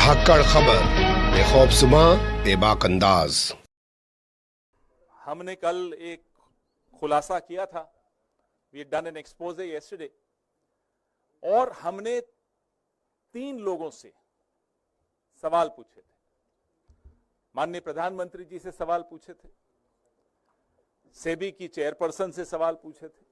धाकड़ खबर बेखौफजुमा बेबाक अंदाज। हमने कल एक खुलासा किया था, we done an expose yesterday, और हमने 3 लोगों से सवाल पूछे थे। माननीय प्रधानमंत्री जी से सवाल पूछे थे, सेबी की चेयरपर्सन से सवाल पूछे थे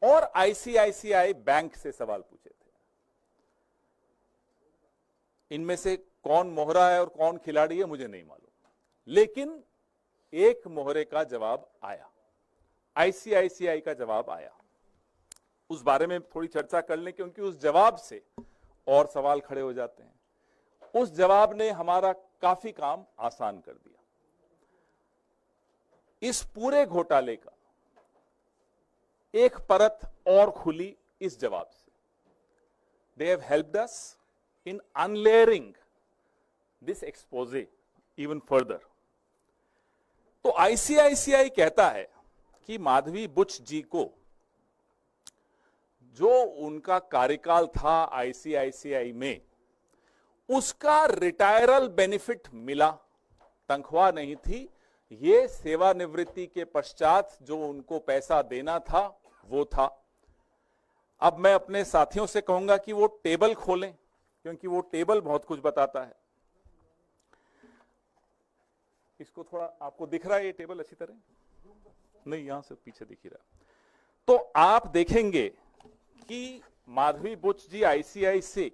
और आईसीआईसीआई बैंक से सवाल पूछे थे। इनमें से कौन मोहरा है और कौन खिलाड़ी है मुझे नहीं मालूम, लेकिन एक मोहरे का जवाब आया, आईसीआईसीआई का जवाब आया। उस बारे में थोड़ी चर्चा कर लें, क्योंकि उस जवाब से और सवाल खड़े हो जाते हैं। उस जवाब ने हमारा काफी काम आसान कर दिया। इस पूरे घोटाले का एक परत और खुली इस जवाब से। They have helped us in unlayering this expose even further. तो आईसीआईसीआई कहता है कि माधवी बुच जी को जो उनका कार्यकाल था आईसीआईसीआई में, उसका रिटायरल बेनिफिट मिला, तनख्वाह नहीं थी। ये सेवानिवृत्ति के पश्चात जो उनको पैसा देना था वो था। अब मैं अपने साथियों से कहूंगा कि वो टेबल खोलें, क्योंकि वो टेबल बहुत कुछ बताता है। इसको थोड़ा आपको दिख रहा है ये टेबल अच्छी तरह? नहीं, यहां से पीछे दिख ही रहा। तो आप देखेंगे कि माधवी बुच जी आईसीआई से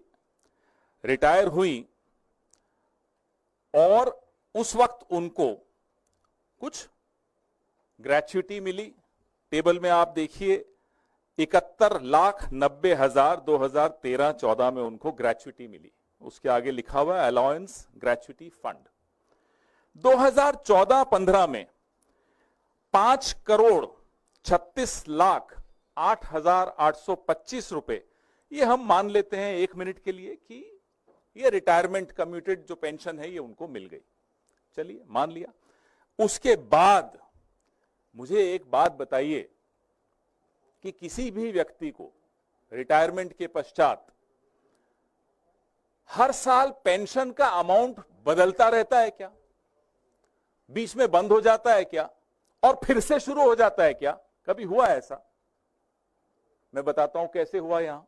रिटायर हुई और उस वक्त उनको कुछ ग्रेच्युटी मिली। टेबल में आप देखिए 71,90,000 2013-14 में उनको ग्रेच्युटी मिली। उसके आगे लिखा हुआ है अलाउंस ग्रेच्युटी फंड। 2014-15 में 5,36,08,825 रुपए, ये हम मान लेते हैं 1 मिनट के लिए कि ये रिटायरमेंट कम्यूटेड जो पेंशन है ये उनको मिल गई। चलिए मान लिया। उसके बाद मुझे एक बात बताइए कि किसी भी व्यक्ति को रिटायरमेंट के पश्चात हर साल पेंशन का अमाउंट बदलता रहता है क्या? बीच में बंद हो जाता है क्या और फिर से शुरू हो जाता है क्या? कभी हुआ ऐसा? मैं बताता हूं कैसे हुआ। यहां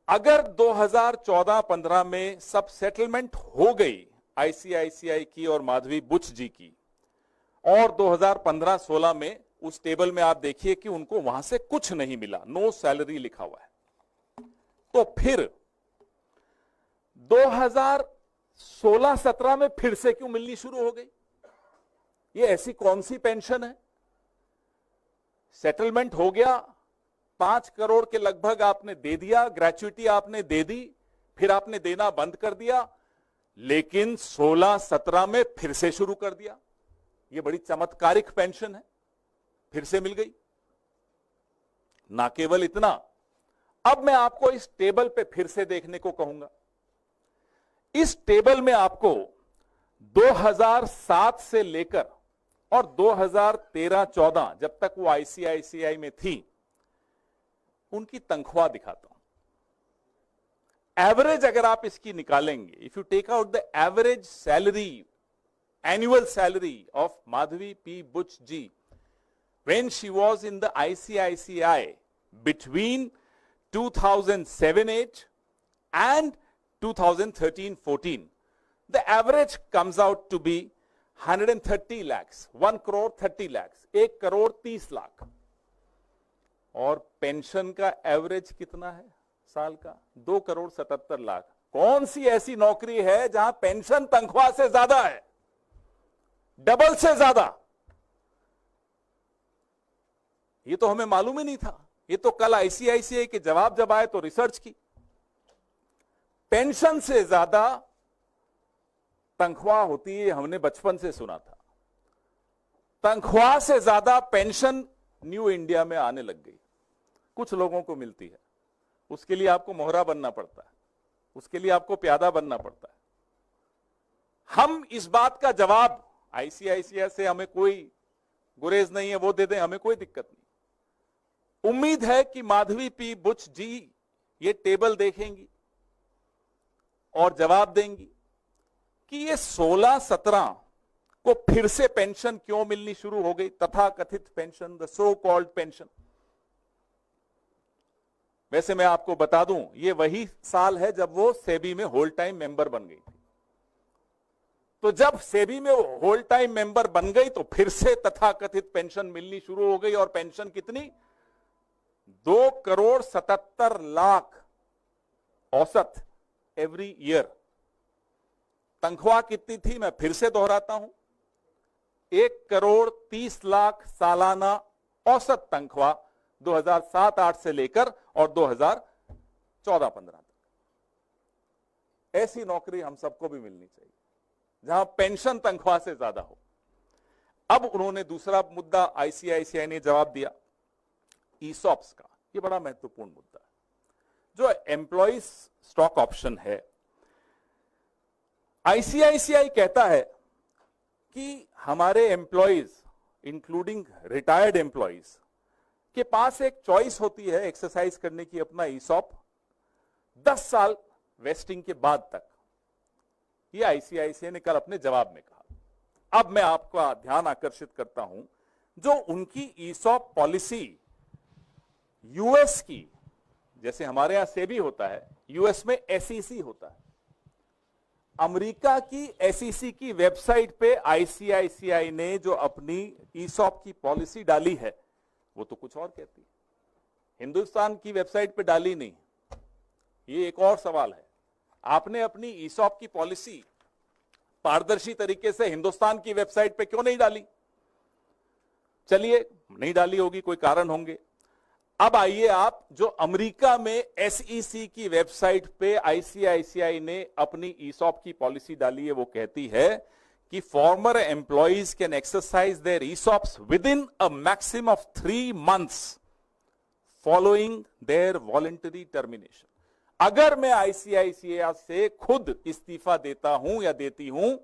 अगर 2014-15 में सब सेटलमेंट हो गई आईसीआईसीआई की और माधवी बुच जी की, और 2015-16 में उस टेबल में आप देखिए कि उनको वहां से कुछ नहीं मिला, नो सैलरी लिखा हुआ है, तो फिर 2016-17 में फिर से क्यों मिलनी शुरू हो गई? ये ऐसी कौन सी पेंशन है? सेटलमेंट हो गया, 5 करोड़ के लगभग आपने दे दिया, ग्रेच्युटी आपने दे दी, फिर आपने देना बंद कर दिया, लेकिन 16-17 में फिर से शुरू कर दिया। ये बड़ी चमत्कारिक पेंशन है, फिर से मिल गई। ना केवल इतना, अब मैं आपको इस टेबल पे फिर से देखने को कहूंगा। इस टेबल में आपको 2007 से लेकर और 2013-14 जब तक वो आईसीआईसीआई में थी, उनकी तनख्वाह दिखाता हूं। एवरेज अगर आप इसकी निकालेंगे, if you take out the average salary, annual salary of Madhabi P Buch ji when she was in the ICICI between 2007-8 and 2013-14, the average comes out to be 130 lakhs, 1 crore 30 lakhs, 1 crore 30 lakh. और पेंशन का एवरेज कितना है साल का? 2 करोड़ 77 लाख। कौन सी ऐसी नौकरी है जहां पेंशन तनख्वाह से ज्यादा है, डबल से ज्यादा? ये तो हमें मालूम ही नहीं था। ये तो कल आईसीआईसीआई के जवाब जब आए तो रिसर्च की। पेंशन से ज्यादा तनख्वाह होती है, हमने बचपन से सुना था। तनख्वाह से ज्यादा पेंशन न्यू इंडिया में आने लग गई, कुछ लोगों को मिलती है। उसके लिए आपको मोहरा बनना पड़ता है, उसके लिए आपको प्यादा बनना पड़ता है। हम इस बात का जवाब, आईसीआईसीआई से हमें कोई गुरेज नहीं है, वो दे दें, हमें कोई दिक्कत नहीं। उम्मीद है कि माधवी पी बुच जी ये टेबल देखेंगी और जवाब देंगी कि ये 16-17 को फिर से पेंशन क्यों मिलनी शुरू हो गई, तथाकथित pension, the so called pension. वैसे मैं आपको बता दूं, ये वही साल है जब वो सेबी में होल टाइम मेंबर बन गई थी। तो जब सेबी में होल टाइम मेंबर बन गई तो फिर से तथाकथित पेंशन मिलनी शुरू हो गई। और पेंशन कितनी? 2,77,00,000 औसत एवरी ईयर। तनख्वाह कितनी थी? मैं फिर से दोहराता हूं, 1,30,00,000 सालाना औसत तनख्वाह 2007-8 से लेकर और 2014-15 तक। ऐसी नौकरी हम सबको भी मिलनी चाहिए जहां पेंशन तनख्वाह से ज्यादा हो। अब उन्होंने दूसरा मुद्दा आईसीआईसीआई ने जवाब दिया ईसॉप्स का। यह बड़ा महत्वपूर्ण मुद्दा है। जो एम्प्लॉइज स्टॉक ऑप्शन है, आईसीआईसीआई कहता है कि हमारे एम्प्लॉइज इंक्लूडिंग रिटायर्ड एम्प्लॉइज के पास एक चॉइस होती है एक्सरसाइज करने की अपना ईसॉप 10 साल वेस्टिंग के बाद तक। ये आईसीआईसीआई ने कल अपने जवाब में कहा। अब मैं आपका ध्यान आकर्षित करता हूं, जो उनकी ईसॉप पॉलिसी यूएस की, जैसे हमारे यहां सेबी होता है, यूएस में एसईसी होता है। अमेरिका की एसईसी की वेबसाइट पे आईसीआईसीआई ने जो अपनी ईसॉप की पॉलिसी डाली है वो तो कुछ और कहती है, हिंदुस्तान की वेबसाइट पे डाली नहीं। ये एक और सवाल है, आपने अपनी ईसॉप की पॉलिसी पारदर्शी तरीके से हिंदुस्तान की वेबसाइट पे क्यों नहीं डाली? चलिए, नहीं डाली होगी, कोई कारण होंगे। अब आइए आप, जो अमेरिका में एसईसी की वेबसाइट पे आईसीआईसीआई ने अपनी ईसॉप की पॉलिसी डाली है, वो कहती है कि former employees can exercise their ESOPs within a maximum of 3 months following their voluntary termination. अगर मैं आईसीआईसीआई से खुद इस्तीफा देता हूं या देती हूं,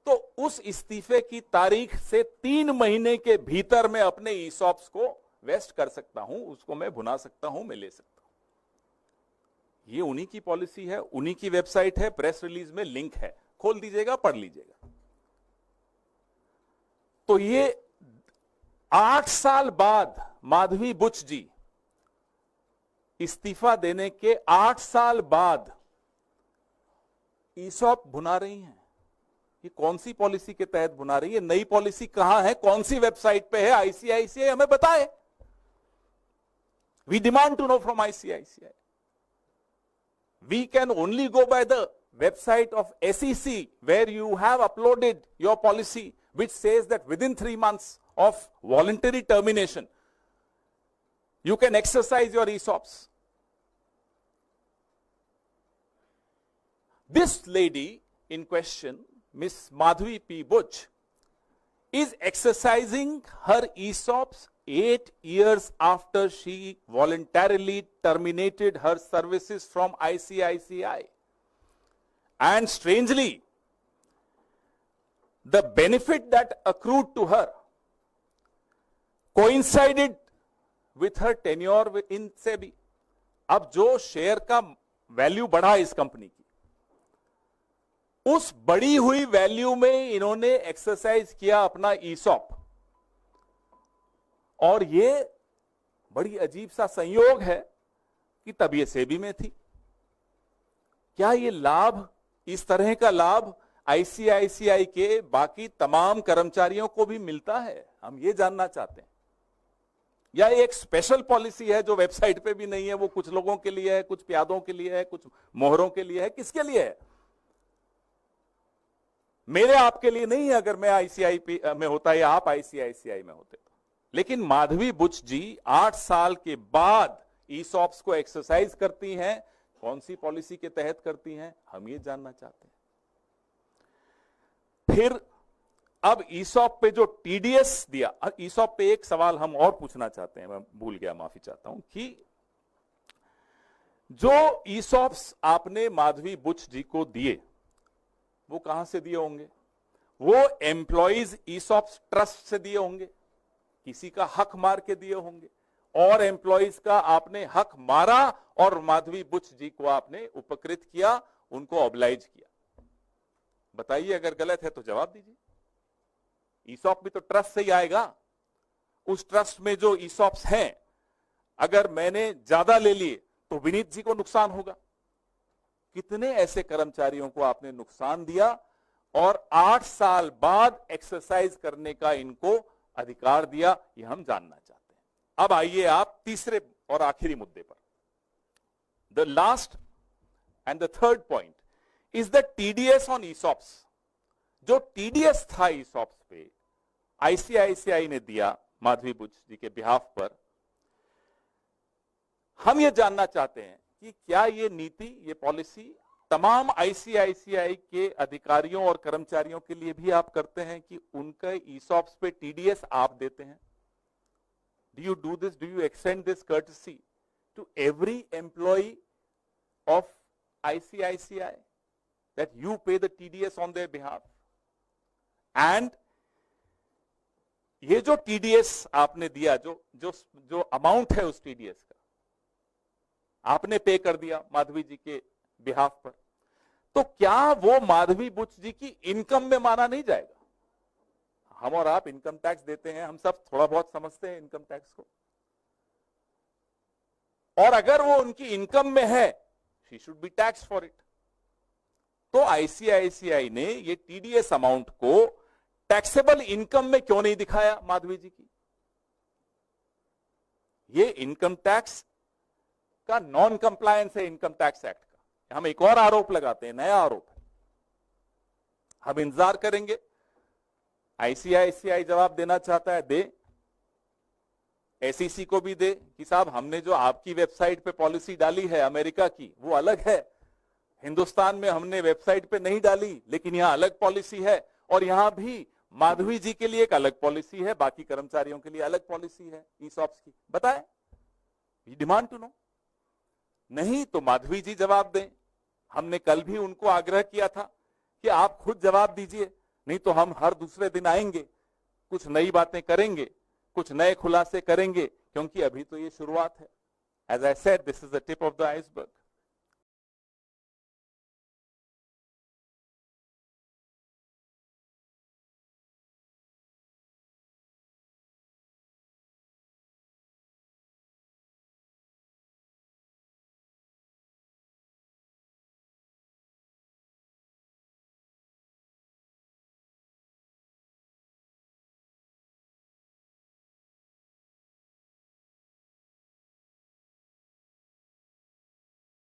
तो उस इस्तीफे की तारीख से 3 महीने के भीतर मैं अपने ईसॉप्स को वेस्ट कर सकता हूं, उसको मैं भुना सकता हूं, मैं ले सकता हूं। ये उन्हीं की पॉलिसी है, उन्हीं की वेबसाइट है, प्रेस रिलीज में लिंक है, खोल दीजिएगा, पढ़ लीजिएगा। तो ये 8 साल बाद माधवी बुच जी इस्तीफा देने के 8 साल बाद ईसॉप भुना रही हैं। ये कौन सी पॉलिसी के तहत भुना रही है? नई पॉलिसी कहां है, कौन सी वेबसाइट पे है? आईसीआईसीआई हमें बताए। We demand to know from ICICI. We can only go by the website of SEC where you have uploaded your policy which says that within 3 months of voluntary termination you can exercise your ESOPs. This lady in question, Miss Madhvi P. Buch, is exercising her ESOPs 8 years after she voluntarily terminated her services from ICICI. And strangely, the benefit that accrued to her coincided with her tenure in SEBI. अब जो share का value बढ़ा इस company की, उस बढ़ी हुई value में इन्होंने एक्सरसाइज किया अपना ईसॉप। और ये बड़ी अजीब सा संयोग है कि तब ये सेबी में थी। क्या ये लाभ, इस तरह का लाभ आईसीआईसीआई के बाकी तमाम कर्मचारियों को भी मिलता है? हम ये जानना चाहते हैं। या एक स्पेशल पॉलिसी है जो वेबसाइट पे भी नहीं है, वो कुछ लोगों के लिए है, कुछ प्यादों के लिए है, कुछ मोहरों के लिए है, किसके लिए है? मेरे आपके लिए नहीं है। अगर मैं आईसीआई में होता या आप आईसीआईसीआई में होते तो। लेकिन माधवी बुच जी 8 साल के बाद ईसॉप्स को एक्सरसाइज करती हैं। कौन सी पॉलिसी के तहत करती हैं, हम ये जानना चाहते हैं। फिर अब ईसॉप पे जो टीडीएस दिया, ईसॉप पे एक सवाल हम और पूछना चाहते हैं, मैं भूल गया, माफी चाहता हूं, कि जो ईसॉप्स आपने माधवी बुच जी को दिए वो कहां से दिए होंगे? वो एम्प्लॉइज ईसॉप्स ट्रस्ट से दिए होंगे, किसी का हक मार के दिए होंगे, और एम्प्लॉइज का आपने हक मारा और माधवी बुच जी को आपने उपकृत किया, उनको ऑब्लाइज किया। बताइए अगर गलत है तो जवाब दीजिए। ईसॉप भी तो ट्रस्ट से ही आएगा। उस ट्रस्ट में जो ईसॉप्स हैं, अगर मैंने ज्यादा ले लिए तो विनीत जी को नुकसान होगा। कितने ऐसे कर्मचारियों को आपने नुकसान दिया और 8 साल बाद एक्सरसाइज करने का इनको अधिकार दिया, ये हम जानना चाहते हैं। अब आइए आप तीसरे और आखिरी मुद्दे पर। The last and the third point is the TDS on ESOPs. जो टीडीएस था ईसॉप्स पे, आईसीआईसीआई ने दिया माधवी बुच जी के बिहाफ पर। हम ये जानना चाहते हैं कि क्या ये नीति, ये पॉलिसी तमाम आईसीआईसीआई के अधिकारियों और कर्मचारियों के लिए भी आप करते हैं कि उनके ईसॉप्स पे टीडीएस आप देते हैं? Do you do this, do you extend this courtesy to every employee of ICICI that you pay the TDS on their behalf? And ये जो टीडीएस आपने दिया, जो अमाउंट है उस टीडीएस का आपने पे कर दिया माधवी जी के बिहाफ पर, तो क्या वो माधवी बुच जी की इनकम में माना नहीं जाएगा? हम और आप इनकम टैक्स देते हैं, हम सब थोड़ा बहुत समझते हैं इनकम टैक्स को। और अगर वो उनकी इनकम में है, she should be tax for it. तो आईसीआईसीआई ने ये टीडीएस अमाउंट को टैक्सेबल इनकम में क्यों नहीं दिखाया माधवी जी की? ये इनकम टैक्स का नॉन कंप्लायंस है इनकम टैक्स एक्ट का। हम एक और आरोप लगाते हैं, नया आरोप है। हम इंतजार करेंगे, आईसीआईसीआई जवाब देना चाहता है दे, एसईसी को भी दे कि साहब हमने जो आपकी वेबसाइट पे पॉलिसी डाली है अमेरिका की वो अलग है, हिंदुस्तान में हमने वेबसाइट पे नहीं डाली, लेकिन यहां अलग पॉलिसी है और यहां भी माधवी जी के लिए एक अलग पॉलिसी है, बाकी कर्मचारियों के लिए अलग पॉलिसी है ईसॉप्स की। बताएं, वी डिमांड टू नो। नहीं तो माधवी जी जवाब दें। हमने कल भी उनको आग्रह किया था कि आप खुद जवाब दीजिए, नहीं तो हम हर दूसरे दिन आएंगे, कुछ नई बातें करेंगे, कुछ नए खुलासे करेंगे, क्योंकि अभी तो ये शुरुआत है। As I said, this is the tip of the iceberg.